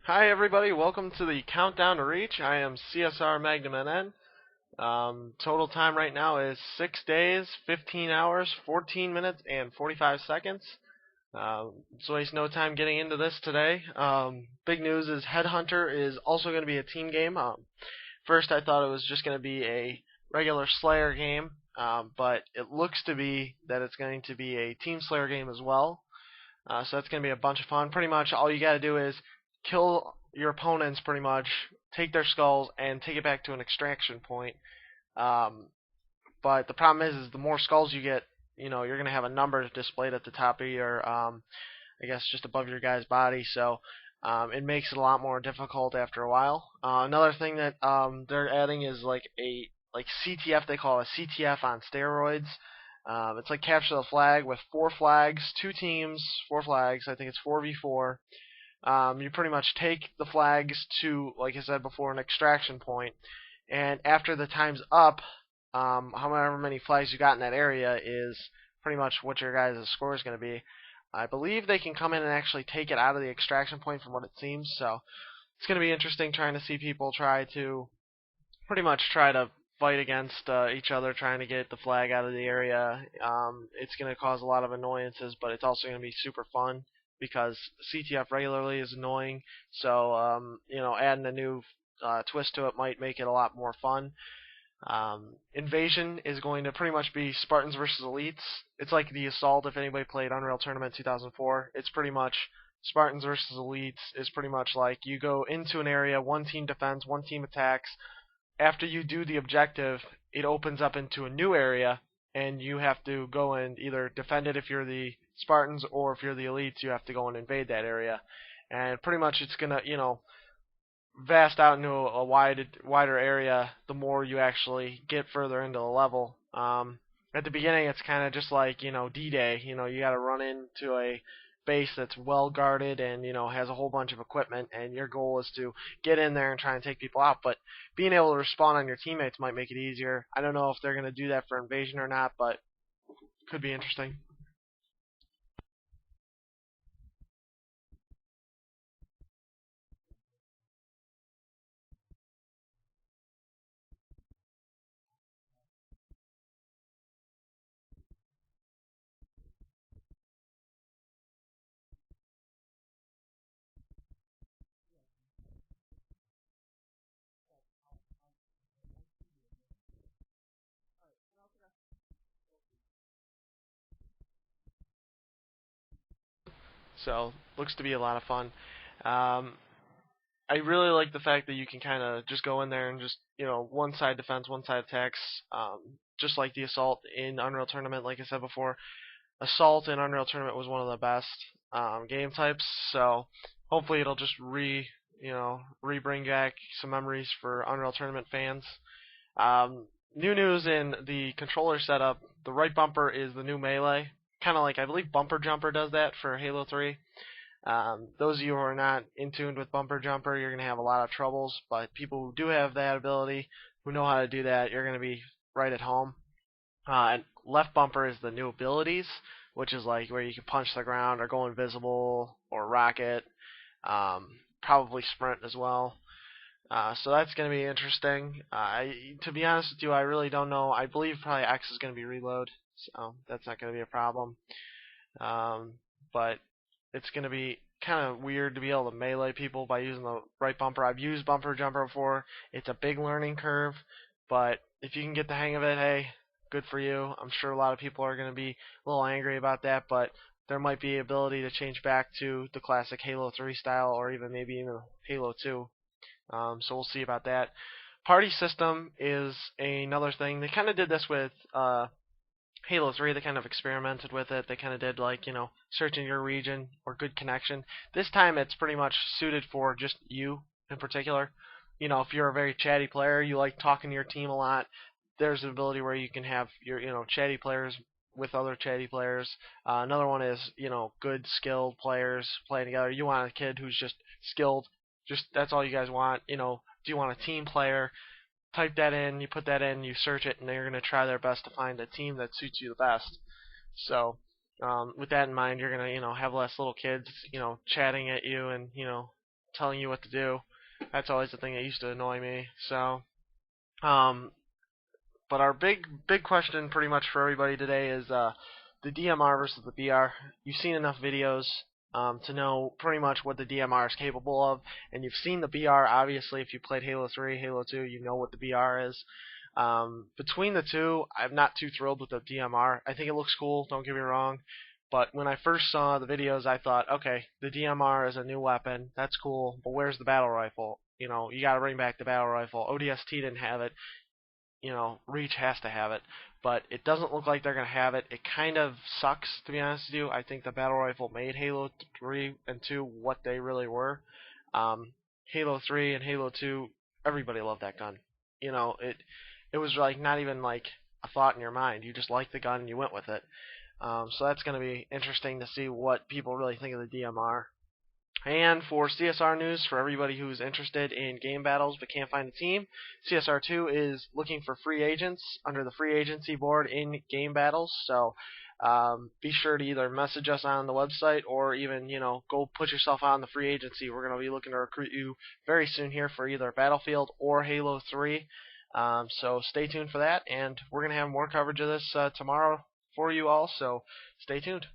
Hi everybody, welcome to the Countdown to Reach. I am CsR Magnum NN. Total time right now is 6 days, 15 hours, 14 minutes, and 45 seconds. So waste no time getting into this today. Big news is Headhunter is also going to be a team game. First I thought it was just going to be a regular Slayer game, but it looks to be that it's going to be a Team Slayer game as well. So that's going to be a bunch of fun. Pretty much all you got to do is kill your opponents, pretty much, take their skulls, and take it back to an extraction point. Um, but the problem is the more skulls you get, you're going to have a number displayed at the top of your, I guess, just above your guy's body. So it makes it a lot more difficult after a while. Another thing that they're adding is like CTF. They call it a CTF on steroids. It's like capture the flag with 4 flags, 2 teams, 4 flags. I think it's 4v4. You pretty much take the flags to, like I said before, an extraction point, and after the time's up, however many flags you got in that area is pretty much what your guys' score is going to be. I believe they can come in and actually take it out of the extraction point from what it seems, so it's going to be interesting trying to see people try to fight against each other, trying to get the flag out of the area. It's going to cause a lot of annoyances, but it's also going to be super fun because CTF regularly is annoying. So adding a new twist to it might make it a lot more fun. Invasion is going to pretty much be Spartans versus Elites. It's like the Assault if anybody played Unreal Tournament 2004. It's pretty much Spartans versus Elites is pretty much like you go into an area, one team defends, one team attacks. After you do the objective, it opens up into a new area, and you have to go and either defend it if you're the Spartans, or if you're the Elites, you have to go and invade that area. And pretty much it's gonna, vast out into a wider area the more you actually get further into the level. At the beginning, it's kind of just like D-Day. You got to run into a base that's well guarded and has a whole bunch of equipment, and your goal is to get in there and try and take people out. But being able to respawn on your teammates might make it easier. I don't know if they're going to do that for Invasion or not, but could be interesting. So looks to be a lot of fun. Um, I really like the fact that you can kind of just go in there and just one side defense, one side attacks, just like the Assault in Unreal Tournament. Like I said before, Assault in Unreal Tournament was one of the best game types. So hopefully it'll just bring back some memories for Unreal Tournament fans. New news in the controller setup: the right bumper is the new melee. Kind of like I believe Bumper Jumper does that for Halo 3. Those of you who are not in tune with Bumper Jumper, you're going to have a lot of troubles. But people who do have that ability, who know how to do that, you're going to be right at home. And left bumper is the new abilities, which is like where you can punch the ground or go invisible or rocket, probably sprint as well. So that's going to be interesting. To be honest with you, I really don't know. I believe probably X is going to be reload, so that's not going to be a problem. But it's going to be kind of weird to be able to melee people by using the right bumper. I've used bumper jumper before. It's a big learning curve, but if you can get the hang of it, hey, good for you. I'm sure a lot of people are going to be a little angry about that, but there might be ability to change back to the classic Halo 3 style, or even maybe even Halo 2. So we'll see about that. Party system is another thing. They kind of did this with Halo 3. They kind of experimented with it. They kind of did like, searching your region or good connection. This time it's pretty much suited for just you in particular. If you're a very chatty player, you like talking to your team a lot, there's an ability where you can have your, chatty players with other chatty players. Another one is, good skilled players playing together. You want a kid who's just skilled. Just that's all you guys want. Do you want a team player? Type that in, you put that in, you search it, and they're going to try their best to find a team that suits you the best. So, with that in mind, you're going to, have less little kids, chatting at you and, telling you what to do. That's always the thing that used to annoy me. So, um, but our big question pretty much for everybody today is the DMR versus the BR. You've seen enough videos to know pretty much what the DMR is capable of, and you've seen the BR. Obviously, if you played Halo 3, Halo 2, you know what the BR is. Between the two, I'm not too thrilled with the DMR. I think it looks cool, don't get me wrong, but when I first saw the videos, I thought, okay, the DMR is a new weapon, that's cool, but where's the battle rifle? You know, you gotta bring back the battle rifle. ODST didn't have it. You know, Reach has to have it, but it doesn't look like they're going to have it. It kind of sucks, to be honest with you. I think the battle rifle made Halo 3 and 2 what they really were. Halo 3 and Halo 2, everybody loved that gun. You know, it was like not even like a thought in your mind. You just liked the gun and you went with it. So that's going to be interesting to see what people really think of the DMR. And for CSR news, for everybody who's interested in game battles but can't find a team, CSR2 is looking for free agents under the free agency board in game battles. So be sure to either message us on the website or even, go put yourself on the free agency. We're going to be looking to recruit you very soon here for either Battlefield or Halo 3. So stay tuned for that, and we're going to have more coverage of this tomorrow for you all, so stay tuned.